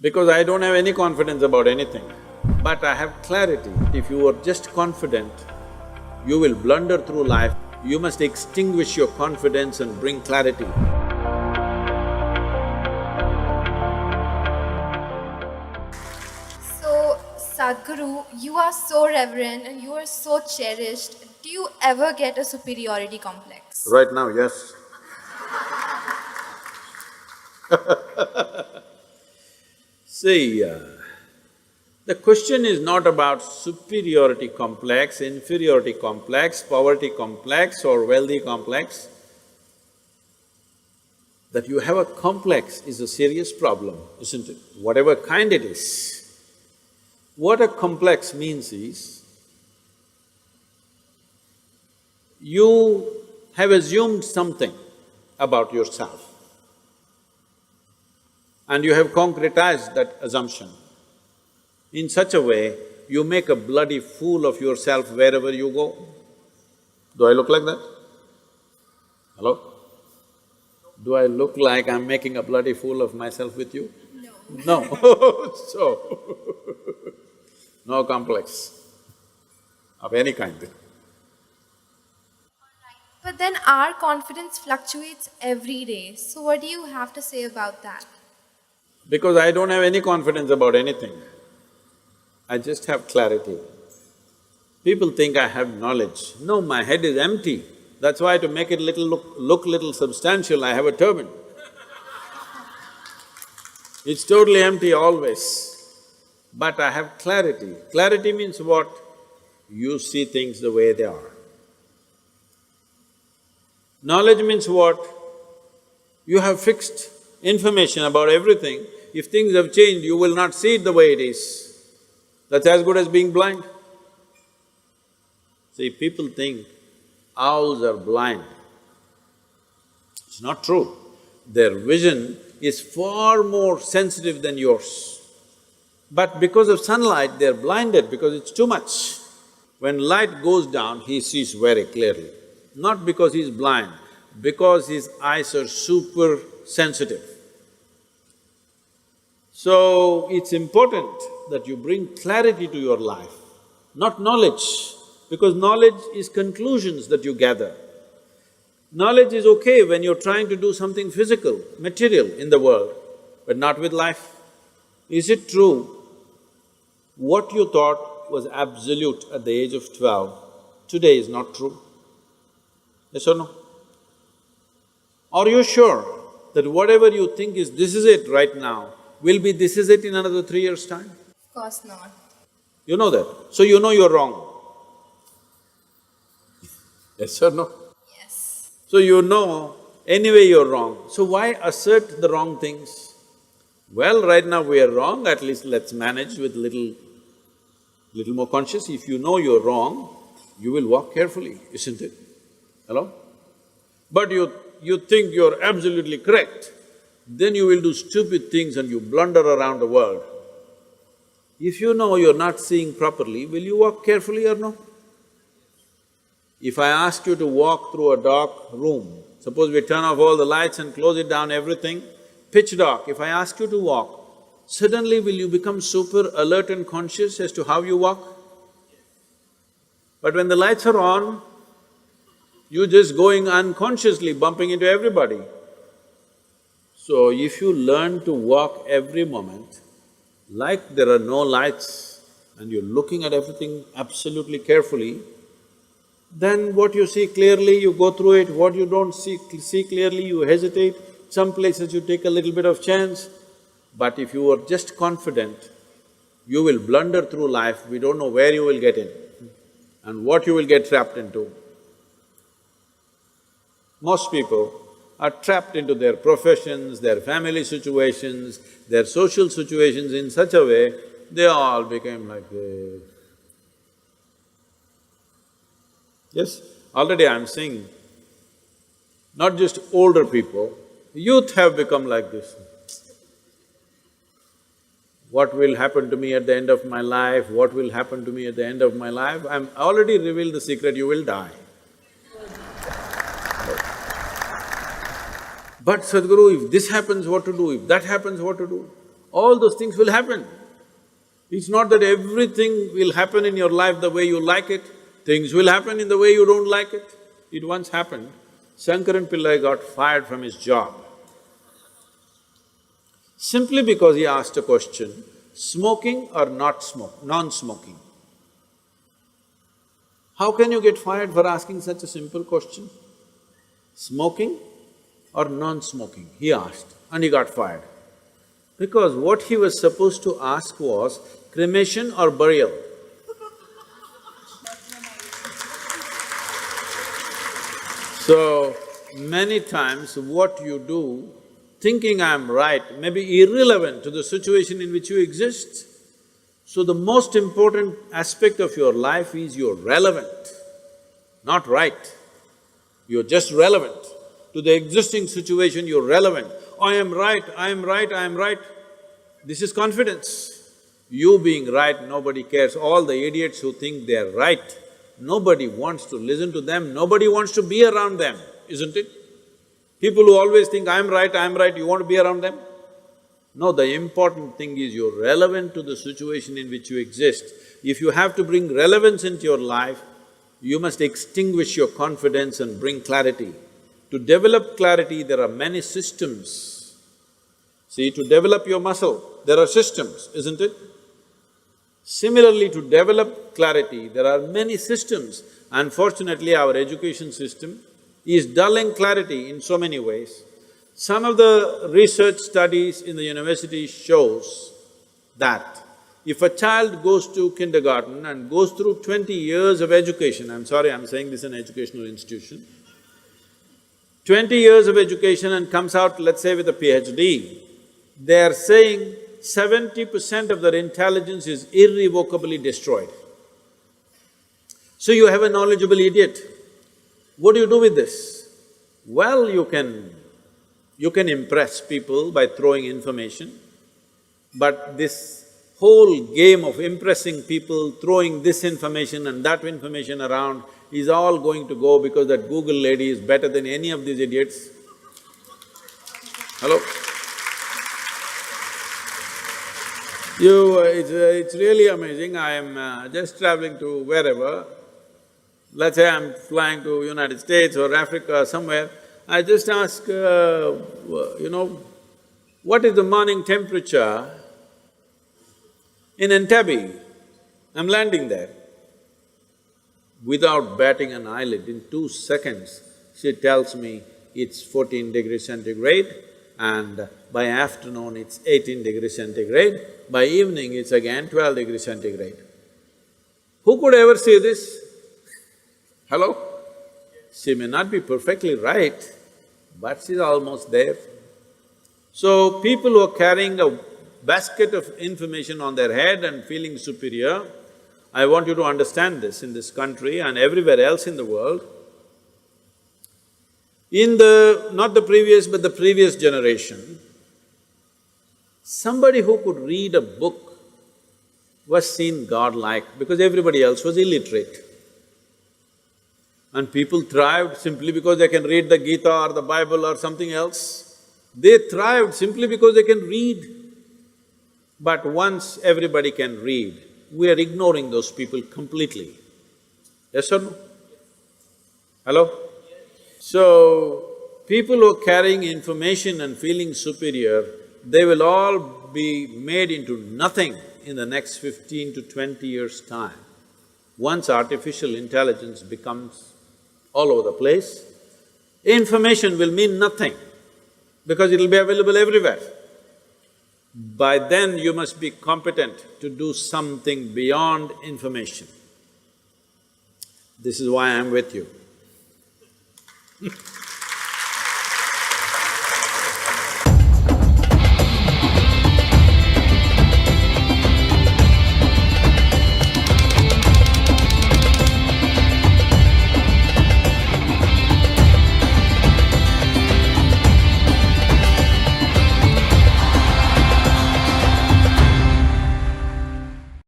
Because I don't have any confidence about anything, but I have clarity. If you are just confident, you will blunder through life. You must extinguish your confidence and bring clarity. So, Sadhguru, you are so reverend and you are so cherished. Do you ever get a superiority complex? Right now, yes. See, the question is not about superiority complex, inferiority complex, poverty complex or wealthy complex. That you have a complex is a serious problem, isn't it? Whatever kind it is. What a complex means is, you have assumed something about yourself and you have concretized that assumption. In such a way, you make a bloody fool of yourself wherever you go. Do I look like that? Hello? Do I look like I'm making a bloody fool of myself with you? No. No. So, no complex of any kind. But then our confidence fluctuates every day. So, what do you have to say about that? Because I don't have any confidence about anything, I just have clarity. People think I have knowledge. No, my head is empty. That's why to make it look little substantial, I have a turban. It's totally empty always. But I have clarity. Clarity means what? You see things the way they are. Knowledge means what? You have fixed information about everything. If things have changed, you will not see it the way it is. That's as good as being blind. See, people think owls are blind. It's not true. Their vision is far more sensitive than yours. But because of sunlight, they're blinded because it's too much. When light goes down, he sees very clearly. Not because he's blind, because his eyes are super sensitive. So, it's important that you bring clarity to your life, not knowledge, because knowledge is conclusions that you gather. Knowledge is okay when you're trying to do something physical, material in the world, but not with life. Is it true what you thought was absolute at the age of 12, today is not true? Yes or no? Are you sure that whatever you think is this is it right now, will be this is it in another 3 years' time? Of course not. You know that, so you know you're wrong. Yes or no? Yes. So you know anyway you're wrong, so why assert the wrong things? Well, right now we are wrong, at least let's manage with little more conscious. If you know you're wrong, you will walk carefully, isn't it? Hello? But you think you're absolutely correct, then you will do stupid things and you blunder around the world. If you know you're not seeing properly, will you walk carefully or no? If I ask you to walk through a dark room, suppose we turn off all the lights and close it down, everything, pitch dark, if I ask you to walk, suddenly will you become super alert and conscious as to how you walk? But when the lights are on, you're just going unconsciously, bumping into everybody. So if you learn to walk every moment, like there are no lights and you're looking at everything absolutely carefully, then what you see clearly, you go through it, what you don't see clearly, you hesitate, some places you take a little bit of chance. But if you are just confident, you will blunder through life, we don't know where you will get in and what you will get trapped into. Most people are trapped into their professions, their family situations, their social situations in such a way, they all became like this. Yes, already I'm seeing, not just older people, youth have become like this. What will happen to me at the end of my life? What will happen to me at the end of my life? I'm already revealed the secret, you will die. But Sadhguru, if this happens, what to do? If that happens, what to do? all those things will happen. It's not that everything will happen in your life the way you like it, things will happen in the way you don't like it. It once happened, Shankaran Pillai got fired from his job simply because he asked a question, smoking or non-smoking? How can you get fired for asking such a simple question? Smoking or non-smoking, he asked, and he got fired. Because what he was supposed to ask was cremation or burial. So, many times what you do, thinking I'm right, may be irrelevant to the situation in which you exist. So the most important aspect of your life is you're relevant, not right. You're just relevant. To the existing situation, you're relevant. I am right, I am right, I am right. This is confidence. You being right, nobody cares. All the idiots who think they're right, nobody wants to listen to them, nobody wants to be around them, isn't it? People who always think, I'm right, you want to be around them? No, the important thing is you're relevant to the situation in which you exist. If you have to bring relevance into your life, you must extinguish your confidence and bring clarity. To develop clarity, there are many systems. See, to develop your muscle, there are systems, isn't it? Similarly, to develop clarity, there are many systems. Unfortunately, our education system is dulling clarity in so many ways. Some of the research studies in the university shows that if a child goes to kindergarten and goes through 20 years of education, I'm sorry, I'm saying this is an educational institution, 20 years of education and comes out, let's say, with a PhD, they are saying 70% of their intelligence is irrevocably destroyed. So you have a knowledgeable idiot. What do you do with this? Well, you can impress people by throwing information, but this whole game of impressing people, throwing this information and that information around is all going to go because that Google lady is better than any of these idiots. Hello? It's really amazing. I am just traveling to wherever, let's say I'm flying to United States or Africa or somewhere, I just ask, what is the morning temperature in Entebbe? I'm landing there. Without batting an eyelid, in 2 seconds, she tells me it's 14 degrees centigrade and by afternoon it's 18 degrees centigrade, by evening it's again 12 degrees centigrade. Who could ever say this? Hello? She may not be perfectly right, but she's almost there. So, people who are carrying a basket of information on their head and feeling superior, I want you to understand this in this country and everywhere else in the world. In not the previous but the previous generation, somebody who could read a book was seen godlike because everybody else was illiterate. And people thrived simply because they can read the Gita or the Bible or something else. They thrived simply because they can read. But once everybody can read, we are ignoring those people completely. Yes or no? Hello? So, people who are carrying information and feeling superior, they will all be made into nothing in the next 15 to 20 years' time. Once artificial intelligence becomes all over the place, information will mean nothing because it'll be available everywhere. By then you must be competent to do something beyond information. This is why I'm with you.